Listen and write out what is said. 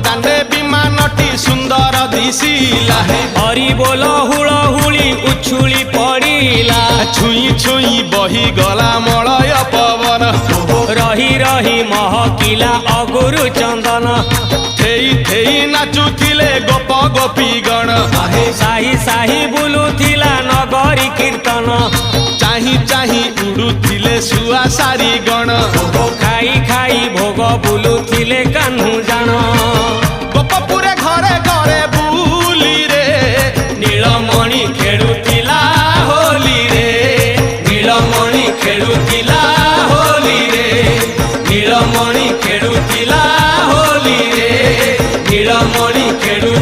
दाने विमानटी सुंदर दिशिला हरि बोल हुलहुली उछुली पड़िला छुई छुई बही गला मलय पवन रही रही महकिला अगुरु चंदन थेई थेई नाचुथिले गोप गोपीगण साही साही बुलुथिला नगरी कीर्तन चाही चाही उड़ुथिले सुआ सारी गण खाई खाई भोग बुलुथिले कान्हू जान गोपपुरे घरे घरे बुली रे नीलमणि खेलुथिला होली रे नीलमणि खेलुथिला होली रे नीलमणि खेलुथिला होली रे नीलमणि खेलु